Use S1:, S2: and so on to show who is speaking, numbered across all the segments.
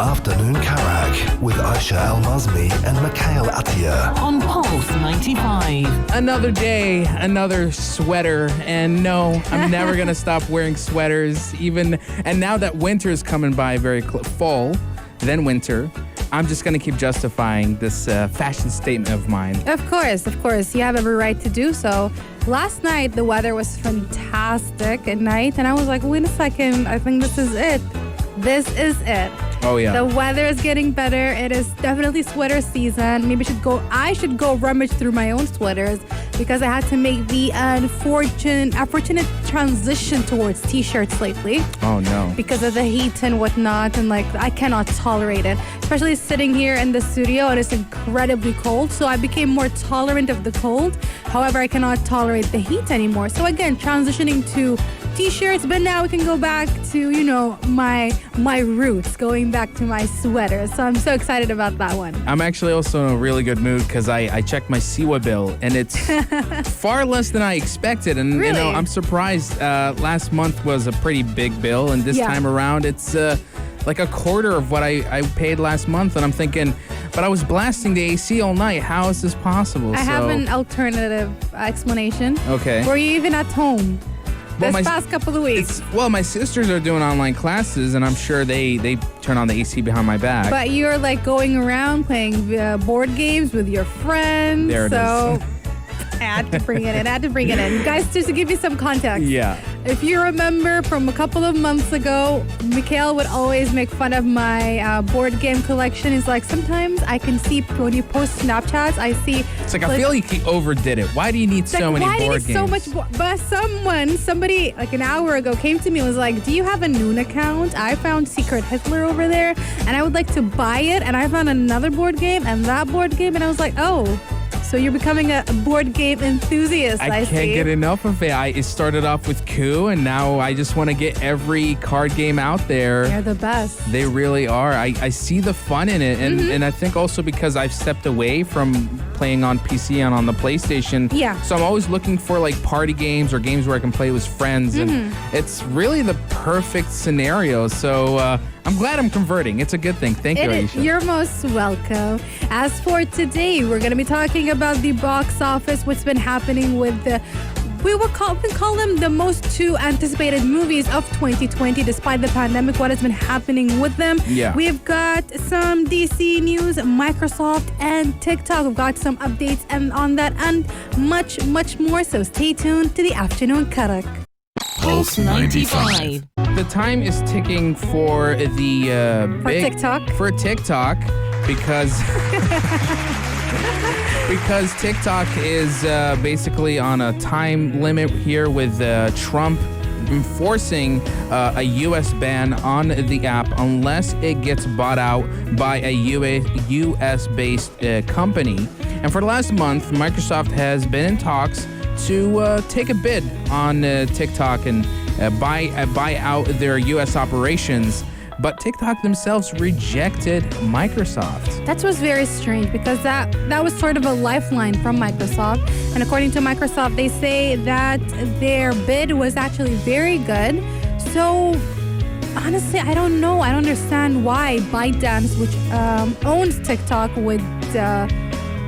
S1: Afternoon Karak with Aisha Al-Mazmi and Mikhail Atiyah
S2: on Pulse 95.
S3: Another day, another sweater, and no, I'm never gonna stop wearing sweaters. And now that winter is coming by fall, then winter, I'm just gonna keep justifying this fashion statement of mine.
S4: Of course. You have every right to do so. Last night, the weather was fantastic at night, and I was like, wait a second, I think this is it. This is it.
S3: Oh, yeah.
S4: The weather is getting better. It is definitely sweater season. Maybe I should go rummage through my own sweaters because I had to make the unfortunate transition towards t-shirts lately.
S3: Oh, no.
S4: Because of the heat and whatnot, and I cannot tolerate it. Especially sitting here in the studio, and it's incredibly cold, so I became more tolerant of the cold. However, I cannot tolerate the heat anymore. So again, transitioning to t-shirts, but now we can go back to, my roots, going back to my sweaters. So I'm so excited about that one.
S3: I'm actually also in a really good mood because I checked my Siwa bill, and it's far less than I expected. And,
S4: really?
S3: I'm surprised. Last month was a pretty big bill, and this time around, it's like a quarter of what I paid last month. And I'm thinking, but I was blasting the AC all night. How is this possible?
S4: I have an alternative explanation.
S3: Okay.
S4: Were you even at home?
S3: Well,
S4: this past couple of weeks.
S3: My sisters are doing online classes, and I'm sure they turn on the AC behind my back.
S4: But you're going around playing board games with your friends.
S3: There it is.
S4: I had to bring it in. Guys, just to give you some context.
S3: Yeah.
S4: If you remember from a couple of months ago, Mikhail would always make fun of my board game collection. He's like, sometimes I can see when you post Snapchats, I see...
S3: It's I feel like he overdid it. Why do you need so many board games?
S4: Why do you need so much? But somebody an hour ago came to me and was like, do you have a Noon account? I found Secret Hitler over there, and I would like to buy it, and I found another board game and that board game, and I was like, oh... So you're becoming a board game enthusiast, I see.
S3: I can't get enough of it. It started off with Coup, and now I just want to get every card game out there.
S4: They're the best.
S3: They really are. I see the fun in it, and I think also because I've stepped away from playing on PC and on the PlayStation.
S4: Yeah.
S3: So I'm always looking for party games or games where I can play with friends, and it's really the perfect scenario. So I'm glad I'm converting. It's a good thing. Thank you, Aisha.
S4: You're most welcome. As for today, we're going to be talking about the box office, what's been happening with we call them the most two anticipated movies of 2020 despite the pandemic, what has been happening with them.
S3: Yeah.
S4: We've got some DC news, Microsoft, and TikTok. We've got some updates on that and much, much more. So stay tuned to the Afternoon Karak.
S2: Pulse 95.
S3: The time is ticking for the
S4: TikTok?
S3: For TikTok because because TikTok is basically on a time limit here with Trump enforcing a U.S. ban on the app unless it gets bought out by a U.S.-based company. And for the last month, Microsoft has been in talks to take a bid on TikTok and buy out their U.S. operations. But TikTok themselves rejected Microsoft.
S4: That was very strange because that was sort of a lifeline from Microsoft. And according to Microsoft, they say that their bid was actually very good. So honestly, I don't know. I don't understand why ByteDance, which owns TikTok, would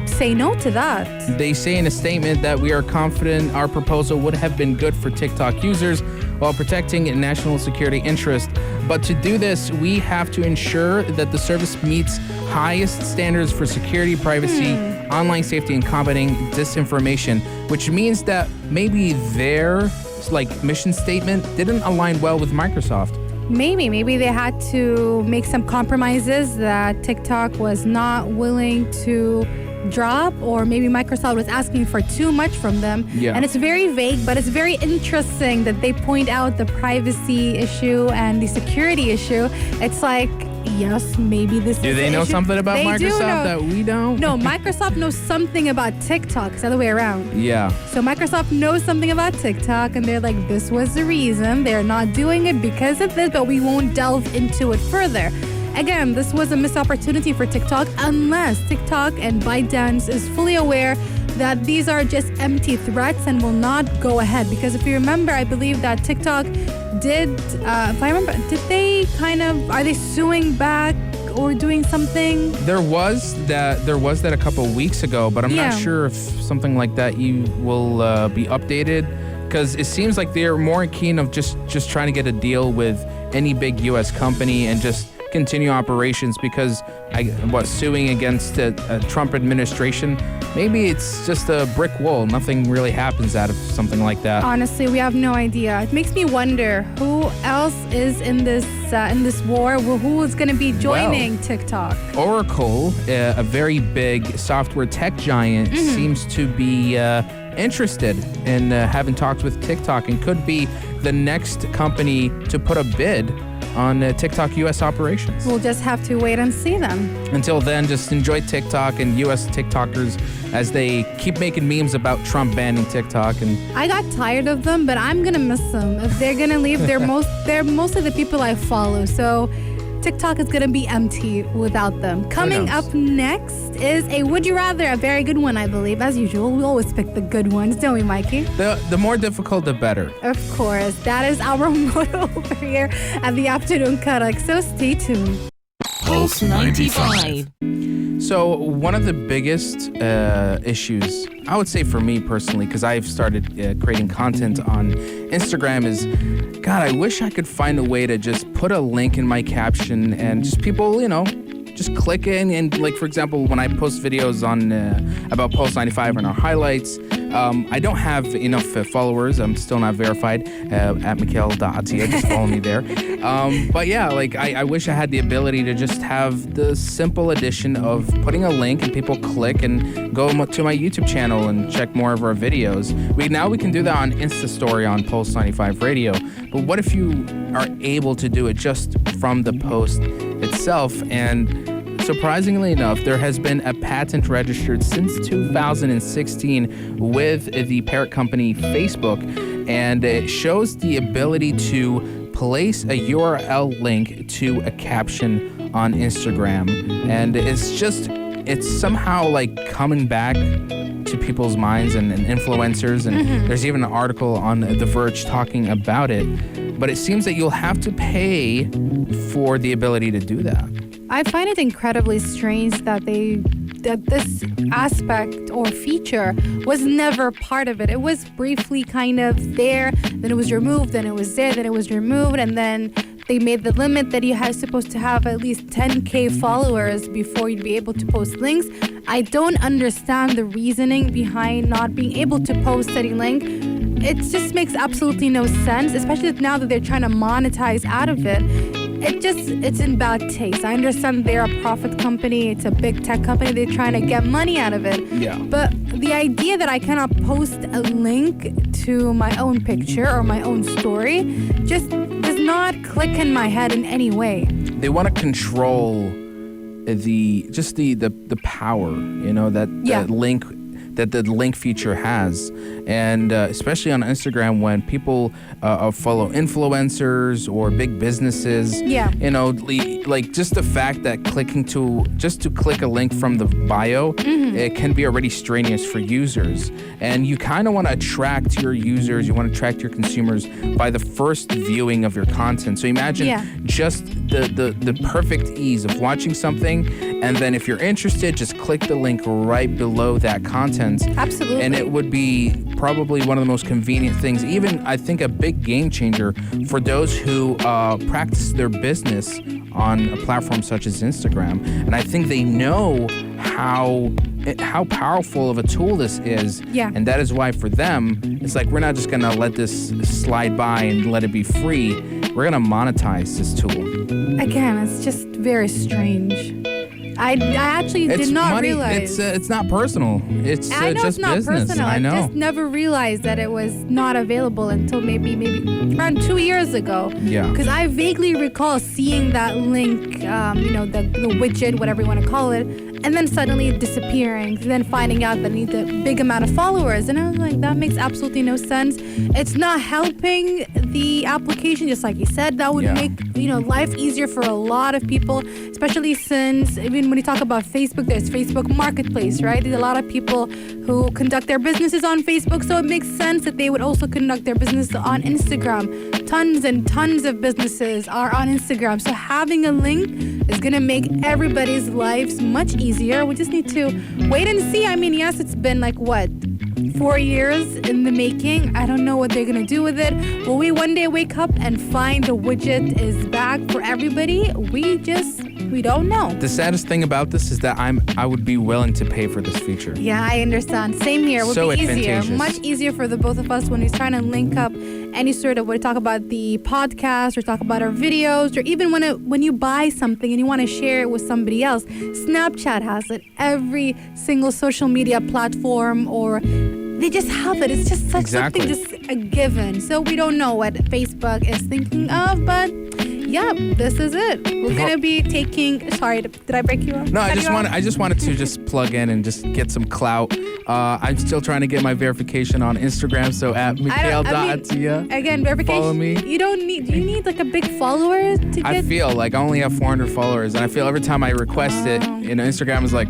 S4: say no to that.
S3: They say in a statement that we are confident our proposal would have been good for TikTok users while protecting national security interests. But to do this, we have to ensure that the service meets highest standards for security, privacy, online safety, and combating disinformation, which means that maybe their mission statement didn't align well with Microsoft.
S4: Maybe they had to make some compromises that TikTok was not willing to drop, or maybe Microsoft was asking for too much from them.
S3: Yeah.
S4: And it's very vague, but it's very interesting that they point out the privacy issue and the security issue. It's like, yes, maybe this
S3: Do
S4: is
S3: they
S4: the
S3: know
S4: issue.
S3: something about
S4: They do
S3: Microsoft
S4: know.
S3: that we don't?
S4: No, Microsoft knows something about TikTok. It's the other way around.
S3: Yeah.
S4: So Microsoft knows something about TikTok, and they're like, this was the reason. They're not doing it because of this, but we won't delve into it further. Again, this was a missed opportunity for TikTok unless TikTok and ByteDance is fully aware that these are just empty threats and will not go ahead. Because if you remember, I believe that TikTok did, if I remember, are they suing back or doing something?
S3: There was that a couple of weeks ago, but I'm
S4: Yeah.
S3: not sure if something like that you will be updated, because it seems like they're more keen of just trying to get a deal with any big U.S. company and just continue operations, because suing against the Trump administration, maybe it's just a brick wall. Nothing really happens out of something like that.
S4: Honestly, we have no idea. It makes me wonder who else is in this war. Who is going to be joining TikTok?
S3: Oracle, a very big software tech giant, seems to be interested in having talks with TikTok and could be the next company to put a bid on TikTok U.S. operations.
S4: We'll just have to wait and see them.
S3: Until then, just enjoy TikTok and U.S. TikTokers as they keep making memes about Trump banning TikTok. And
S4: I got tired of them, but I'm gonna miss them. If they're gonna leave, they're mostly the people I follow. So TikTok is gonna be empty without them. Coming up next is a Would You Rather, a very good one, I believe. As usual, we always pick the good ones, don't we, Mikey?
S3: The more difficult, the better.
S4: Of course. That is our motto over here at the Afternoon Karak. So stay tuned.
S2: Pulse 95.
S3: So one of the biggest issues, I would say for me personally, because I've started creating content on Instagram, is, God, I wish I could find a way to just put a link in my caption and just people, just click in. And like, for example, when I post videos on about Pulse 95 and our highlights, I don't have enough followers. I'm still not verified at Mikhail.Atia. Just follow me there. But yeah, like I wish I had the ability to just have the simple addition of putting a link and people click and go to my YouTube channel and check more of our videos. We can do that on Insta Story on Pulse 95 Radio. But what if you are able to do it just from the post itself? And surprisingly enough, there has been a patent registered since 2016 with the parent company Facebook, and it shows the ability to place a URL link to a caption on Instagram. And it's somehow like coming back to people's minds and influencers, and there's even an article on The Verge talking about it. But it seems that you'll have to pay for the ability to do that.
S4: I find it incredibly strange that this aspect or feature was never part of it. It was briefly kind of there, then it was removed, then it was there, then it was removed, and then they made the limit that you are supposed to have at least 10K followers before you'd be able to post links. I don't understand the reasoning behind not being able to post any link. It just makes absolutely no sense, especially now that they're trying to monetize out of it. It's in bad taste. I understand they're a profit company. It's a big tech company. They're trying to get money out of it.
S3: Yeah.
S4: But the idea that I cannot post a link to my own picture or my own story just does not click in my head in any way.
S3: They want to control the power, that the link feature has. And especially on Instagram, when people follow influencers or big businesses, like just the fact that to click a link from the bio, it can be already strenuous for users. And you kind of want to attract your users, you want to attract your consumers by the first viewing of your content. So imagine just the perfect ease of watching something, and then if you're interested, just click the link right below that content.
S4: Absolutely.
S3: And it would be probably one of the most convenient things, even I think a big game changer for those who practice their business on a platform such as Instagram. And I think they know how powerful of a tool this is.
S4: Yeah.
S3: And that is why for them, it's like, we're not just going to let this slide by and let it be free. We're going to monetize this tool.
S4: Again, it's just very strange. I actually did not realize.
S3: It's not personal. It's
S4: I know
S3: just
S4: it's not
S3: business.
S4: personal.
S3: I know.
S4: just never realized that it was not available until maybe around 2 years ago.
S3: Yeah.
S4: Because I vaguely recall seeing that link, the widget, whatever you want to call it, and then suddenly disappearing, then finding out that I need a big amount of followers. And I was like, that makes absolutely no sense. It's not helping the application, just like you said. That would make life easier for a lot of people, especially since even when you talk about Facebook, there's Facebook Marketplace, right? There's a lot of people who conduct their businesses on Facebook, so it makes sense that they would also conduct their business on Instagram. Tons and tons of businesses are on Instagram, so having a link is going to make everybody's lives much easier. We just need to wait and see. I mean, yes, it's been like, 4 years in the making. I don't know what they're going to do with it. Will we one day wake up and find the widget is back for everybody? We don't know.
S3: The saddest thing about this is that I would be willing to pay for this feature.
S4: Yeah, I understand. Same here. It would
S3: So
S4: be easier.
S3: advantageous.
S4: Much easier for the both of us when we're trying to link up any sort of, we talk about the podcast or talk about our videos, or even when you buy something and you want to share it with somebody else. Snapchat has it. Every single social media platform, or they just have it. It's just such something, just a given. So we don't know what Facebook is thinking of, but yeah, this is it. We're gonna be taking. Sorry, did I break you off?
S3: No, I just wanted to just plug in and just get some clout. I'm still trying to get my verification on Instagram, so at Mikhail.Atia.
S4: Again, verification.
S3: Follow me.
S4: You don't need. Do you need like a big follower to get?
S3: I feel like I only have 400 followers, and I feel every time I request it, Instagram is like,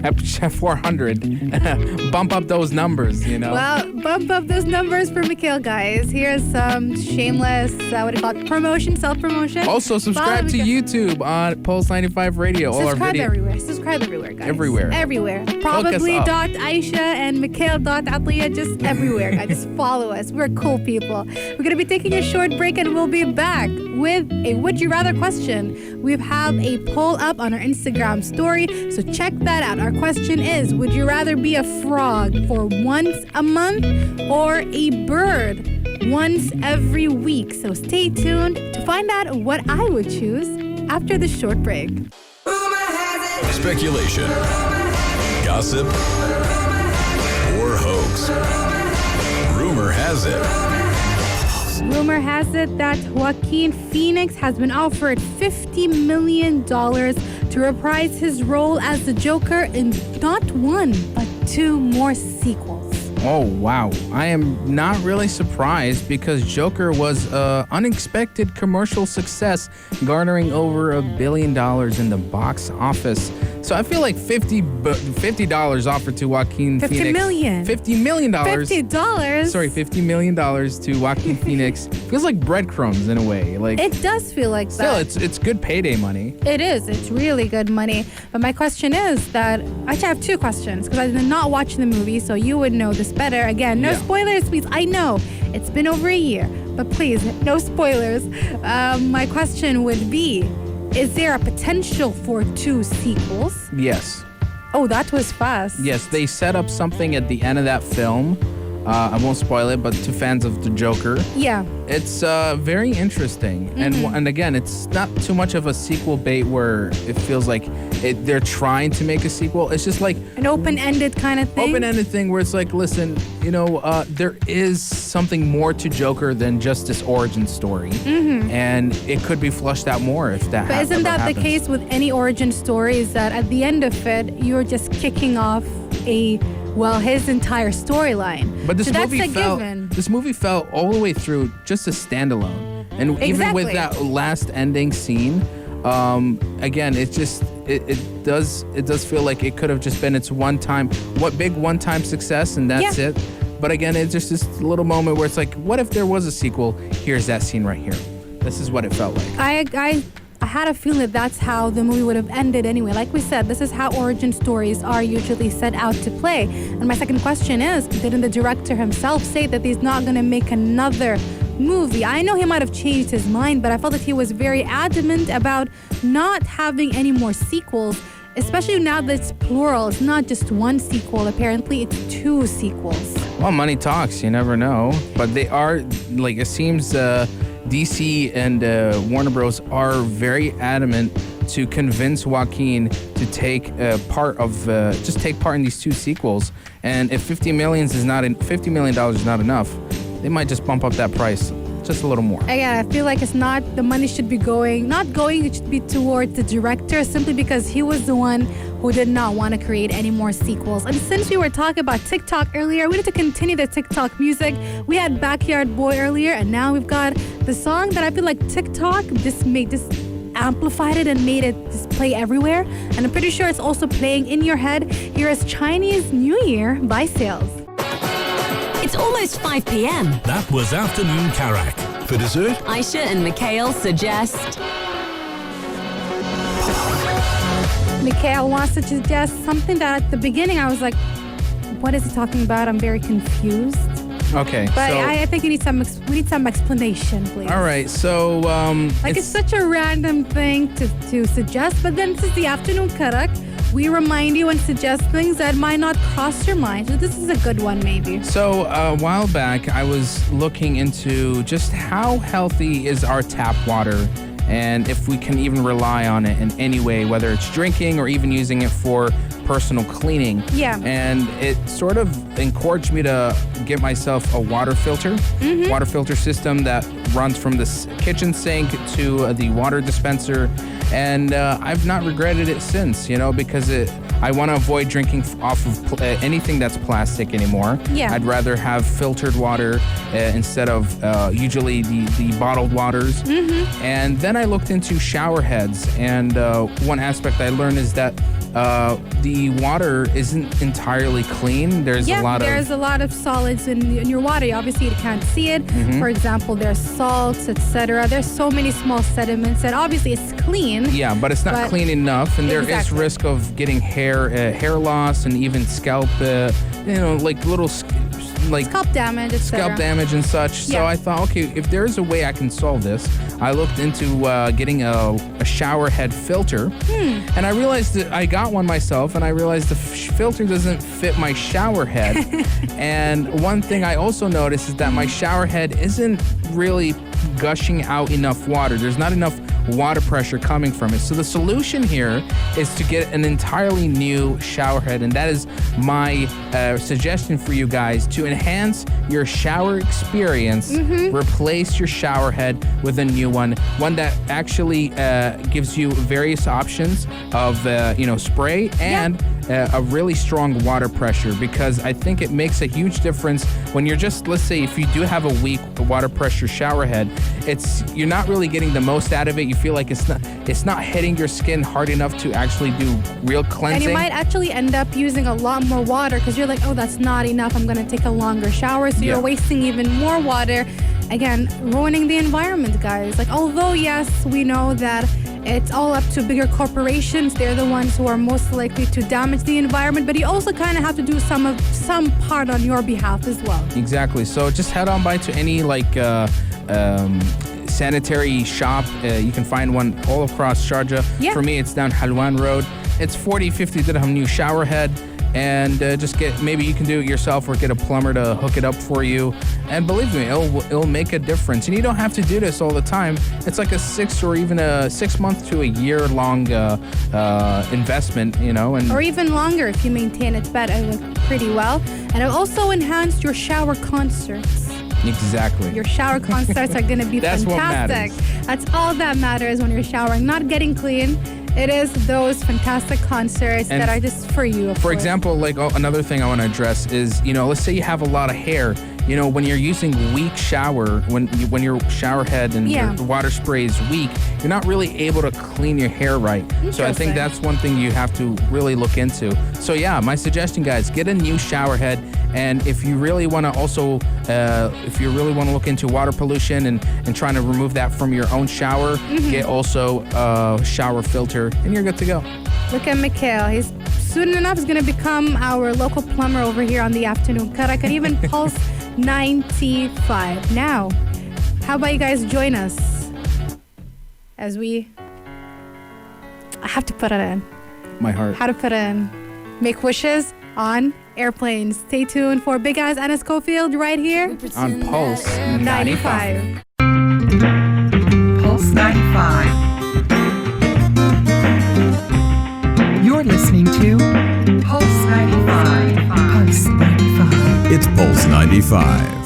S3: at 400. Bump up those numbers,
S4: Well, bump up those numbers for Mikhail, guys. Here's some shameless, promotion, self-promotion.
S3: Also, subscribe to YouTube on Pulse 95 Radio.
S4: Subscribe everywhere. Subscribe everywhere, guys.
S3: Everywhere.
S4: Probably .Aisha and Mikhail.Atliya, just everywhere, guys. Just follow us. We're cool people. We're going to be taking a short break, and we'll be back with a Would You Rather question. We have a poll up on our Instagram story, so check that out. Our question is, would you rather be a frog for once a month or a bird once every week? So stay tuned to find out what I would choose after the short break.
S2: Speculation, gossip, or hoax. Rumor has it.
S4: Rumor has it that Joaquin Phoenix has been offered $50 million to reprise his role as the Joker in not one, but 2 more sequels.
S3: Oh, wow. I am not really surprised because Joker was an unexpected commercial success, garnering over $1 billion in the box office. So I feel like $50 offered to Joaquin Phoenix.
S4: $50 million.
S3: $50 million.
S4: $50?
S3: Sorry, $50 million to Joaquin Phoenix. Feels like breadcrumbs in a way. Like,
S4: it does feel like that.
S3: Still, it's good payday money.
S4: It is. It's really good money. But my question is that, actually I have 2 questions because I did not watch the movie, so you would know this better. Again, no spoilers, please. I know it's been over a year, but please, no spoilers. My question would be, is there a potential for 2 sequels?
S3: Yes.
S4: Oh, that was fast.
S3: Yes, they set up something at the end of that film. I won't spoil it, but to fans of the Joker,
S4: yeah,
S3: it's very interesting. And again, it's not too much of a sequel bait where it feels like they're trying to make a sequel. It's just like
S4: an open-ended kind of thing.
S3: Open-ended thing where it's like, listen, there is something more to Joker than just this origin story, and it could be flushed out more if that.
S4: But isn't that
S3: happens.
S4: the case with any origin story? Is that at the end of it, you're just kicking off his entire storyline.
S3: But this
S4: given.
S3: This movie felt all the way through just a standalone, and even with that last ending scene, again, it does feel like it could have just been its one-time success, and that's it. But again, it's just this little moment where it's like, what if there was a sequel? Here's that scene right here. This is what it felt like.
S4: I had a feeling that that's how the movie would have ended anyway. Like we said, this is how origin stories are usually set out to play. And my second question is, didn't the director himself say that he's not going to make another movie? I know he might have changed his mind, but I felt that he was very adamant about not having any more sequels, especially now that it's plural. It's not just 1 sequel. Apparently, it's 2 sequels.
S3: Well, money talks. You never know. But they are, like, it seems DC and Warner Bros. Are very adamant to convince Joaquin to take part in these 2 sequels. And if $50 million is not enough, they might just bump up that price just a little more.
S4: Yeah, I feel like the money should be it should be towards the director, simply because he was the one who did not want to create any more sequels. And since we were talking about TikTok earlier, we need to continue the TikTok music. We had Backyard Boy earlier, and now we've got the song that I feel like TikTok just amplified it and made it just play everywhere. And I'm pretty sure it's also playing in your head. Here is Chinese New Year by Sales.
S2: It's almost 5 p.m.
S5: That was Afternoon Karak.
S1: For dessert,
S2: Aisha and Mikhail suggest
S4: Mikhail wants to suggest something that at the beginning I was like, what is he talking about? I'm very confused.
S3: Okay.
S4: But
S3: so,
S4: I think we need some explanation, please.
S3: all right. So,
S4: Like it's such a random thing to suggest, but then this is the afternoon Karak. We remind you and suggest things that might not cross your mind. So this is a good one, maybe.
S3: So a while back, I was looking into just how healthy is our tap water and if we can even rely on it in any way, whether it's drinking or even using it for personal cleaning.
S4: Yeah.
S3: And it sort of encouraged me to get myself a water filter system that runs from the kitchen sink to the water dispenser. And I've not regretted it since, because I want to avoid drinking off of anything that's plastic anymore.
S4: Yeah.
S3: I'd rather have filtered water instead of usually the bottled waters. And then I looked into shower heads, and one aspect I learned is that the water isn't entirely clean. There's a lot of
S4: solids in your water. Obviously, you can't see it. For example, there's salts, etc. There's so many small sediments, and obviously it's clean.
S3: Yeah, but it's not clean enough, and there is risk of getting hair loss and even scalp, like little
S4: scalp damage, etc.
S3: Scalp damage and such.
S4: Yeah.
S3: So I thought, okay, if there's a way I can solve this, I looked into getting a shower head filter, and I realized that I got one myself, and I realized the filter doesn't fit my shower head. And one thing I also noticed is that my shower head isn't really gushing out enough water. There's not enough water pressure coming from it. So the solution here is to get an entirely new shower head, and that is my suggestion for you guys to enhance your shower experience. Replace your shower head with a new one that actually gives you various options of spray and a really strong water pressure, because I think it makes a huge difference when you're just, let's say, if you do have a weak water pressure shower head, you're not really getting the most out of it. You feel like it's not hitting your skin hard enough to actually do real cleansing.
S4: And you might actually end up using a lot more water because you're like, oh, that's not enough. I'm going to take a longer shower. So you're wasting even more water. Again, ruining the environment, guys. Like, although, yes, we know that it's all up to bigger corporations. They're the ones who are most likely to damage the environment, but you also kind of have to do some part on your behalf as well.
S3: Exactly. So just head on by to any sanitary shop. You can find one all across Sharjah. Yeah. For me, it's down Halwan Road. It's 40-50 dirham new shower head. And maybe you can do it yourself or get a plumber to hook it up for you. And believe me, it'll make a difference. And you don't have to do this all the time. It's like a 6 or even a 6 month to a year long investment, or
S4: even longer if you maintain it pretty well. And it'll also enhance your shower concerts.
S3: Exactly.
S4: Your shower concerts are going to be
S3: That's
S4: fantastic.
S3: What matters.
S4: That's all that matters when you're showering, not getting clean. It is those fantastic concerts that are just for you.
S3: For example, another thing I want to address is, let's say you have a lot of hair. When you're using weak shower, when your shower head and your water spray is weak, you're not really able to clean your hair right. So I think that's one thing you have to really look into. So yeah, my suggestion, guys, get a new shower head. And if you really want to also, look into water pollution and trying to remove that from your own shower, get also a shower filter, and you're good to go.
S4: Look at Mikhail. He's soon enough is going to become our local plumber over here on the afternoon Karak, and even Pulse 95. Now, how about you guys join us as I have to put it in.
S3: My heart.
S4: How to put it in. Make wishes on airplanes. Stay tuned for Big Ass Anas Cofield right here
S3: on Pulse 95.
S5: Pulse 95. You're listening to Pulse 95. Pulse 95.
S2: It's Pulse 95.